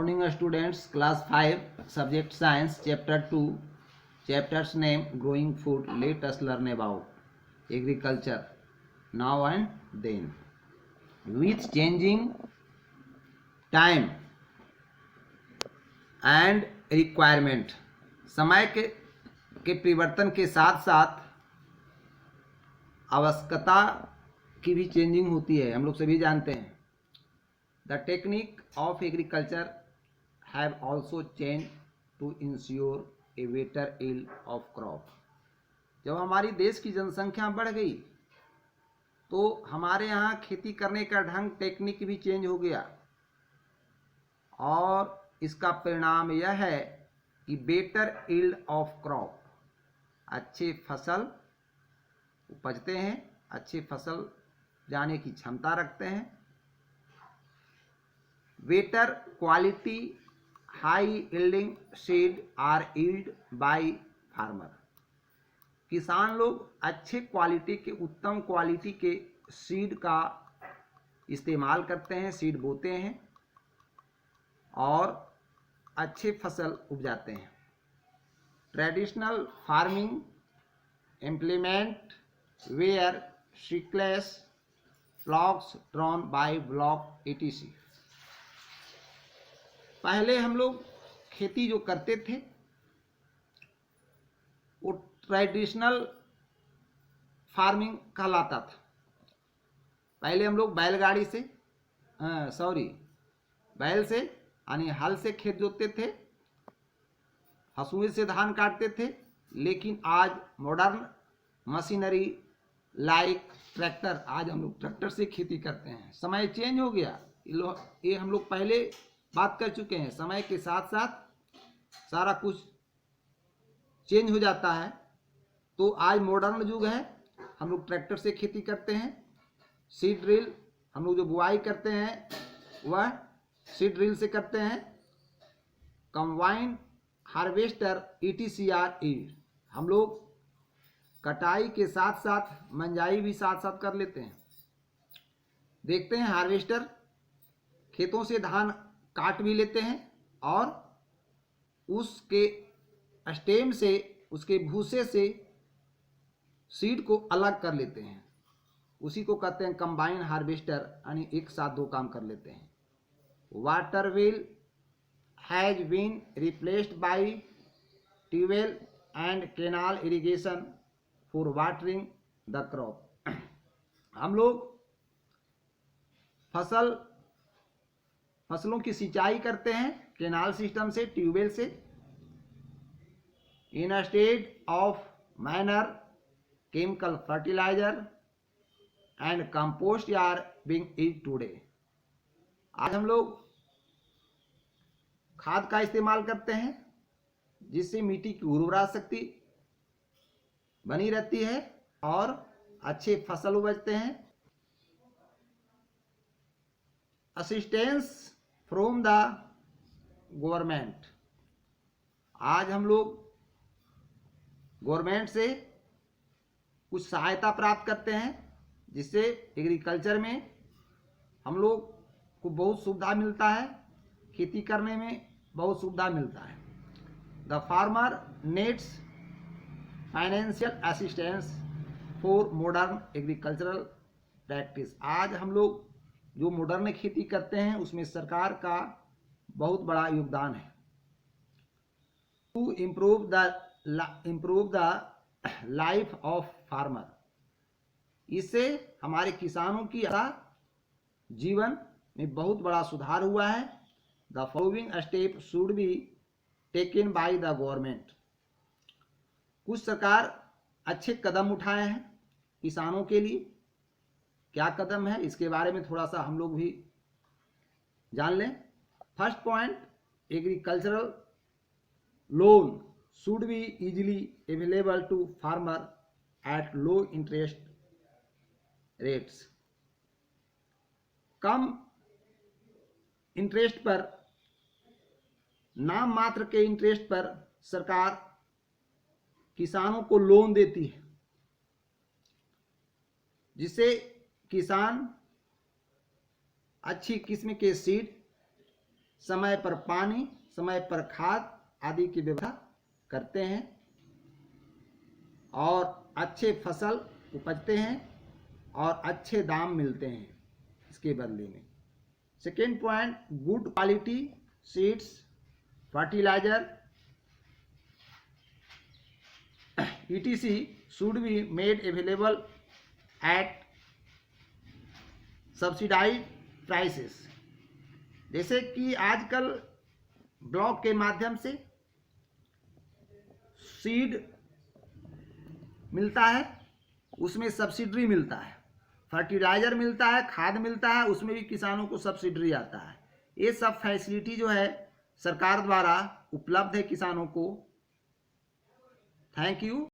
morning students, class 5, subject science, chapter 2, chapter's name growing food. Let us learn about agriculture now and then. With changing time and requirement, समय के परिवर्तन के साथ साथ आवश्यकता की भी चेंजिंग होती है, हम लोग सभी जानते हैं. The technique of agriculture have also changed to ensure a better yield of crop. जब हमारी देश की जनसंख्या बढ़ गई तो हमारे यहाँ खेती करने का ढंग, टेक्निक भी चेंज हो गया और इसका परिणाम यह है कि बेटर यील्ड ऑफ क्रॉप, अच्छे फसल उपजते हैं, अच्छे फसल जाने की क्षमता रखते हैं. Better quality high yielding seed are yield by farmer. किसान लोग अच्छे क्वालिटी के, उत्तम क्वालिटी के सीड का इस्तेमाल करते हैं, सीड बोते हैं और अच्छे फसल उपजाते हैं. Traditional farming implement were sickles ploughs drawn by bullock etc. पहले हम लोग खेती जो करते थे वो ट्रेडिशनल फार्मिंग कहलाता था. पहले हम लोग बैलगाड़ी से बैल से यानी हल से खेत जोतते थे, हंसुए से धान काटते थे. लेकिन आज मॉडर्न मशीनरी लाइक ट्रैक्टर, आज हम लोग ट्रैक्टर से खेती करते हैं. समय चेंज हो गया, ये हम लोग पहले बात कर चुके हैं. समय के साथ साथ सारा कुछ चेंज हो जाता है. तो आज मॉडर्न युग है, हम लोग ट्रैक्टर से खेती करते हैं. सीड ड्रिल, हम लोग जो बुआई करते हैं वह सीड ड्रिल से करते हैं. कंबाइन हार्वेस्टर ETCR, हम लोग कटाई के साथ साथ मंजाई भी साथ साथ कर लेते हैं. देखते हैं हार्वेस्टर खेतों से धान काट भी लेते हैं और उसके स्टेम से, उसके भूसे से सीड को अलग कर लेते हैं. उसी को कहते हैं कंबाइन हार्वेस्टर, यानी एक साथ दो काम कर लेते हैं. Water wheel has been replaced by tubewell and canal irrigation for watering the crop. हम लोग फसलों की सिंचाई करते हैं कैनाल सिस्टम से, ट्यूबवेल से. Instead of manure chemical fertiliser and compost are being used today. आज हम लोग खाद का इस्तेमाल करते हैं जिससे मिट्टी की उर्वरा शक्ति बनी रहती है और अच्छे फसल उपजते हैं. असिस्टेंस फ्रॉम द गवर्नमेंट, आज हम लोग गवर्नमेंट से कुछ सहायता प्राप्त करते हैं जिससे एग्रीकल्चर में हम लोग को बहुत सुविधा मिलता है, खेती करने में बहुत सुविधा मिलता है. The farmer needs financial assistance for modern agricultural practice. आज हम लोग जो मॉडर्न खेती करते हैं उसमें सरकार का बहुत बड़ा योगदान है. To improve the life of farmer, इससे हमारे किसानों की जीवन में बहुत बड़ा सुधार हुआ है. The following step should be taken by the government. कुछ सरकार अच्छे कदम उठाए हैं किसानों के लिए. क्या कदम है इसके बारे में थोड़ा सा हम लोग भी जान लें. First point, agricultural loan should be easily available to farmer at low interest rates. कम इंटरेस्ट पर, नाम मात्र के इंटरेस्ट पर सरकार किसानों को लोन देती है जिससे किसान अच्छी किस्म के सीड समय पर पानी, समय पर खाद आदि की व्यवस्था करते हैं और अच्छे फसल उपजते हैं और अच्छे दाम मिलते हैं इसके बदले में। Second point, good quality seeds, fertiliser etc should be made available at subsidized prices। जैसे कि आजकल ब्लॉक के माध्यम से सीड मिलता है, उसमें सब्सिडी मिलता है, फर्टिलाइजर मिलता है, खाद मिलता है, उसमें भी किसानों को सब्सिडी आता है। ये सब फैसिलिटी जो है सरकार द्वारा उपलब्ध है किसानों को। Thank you.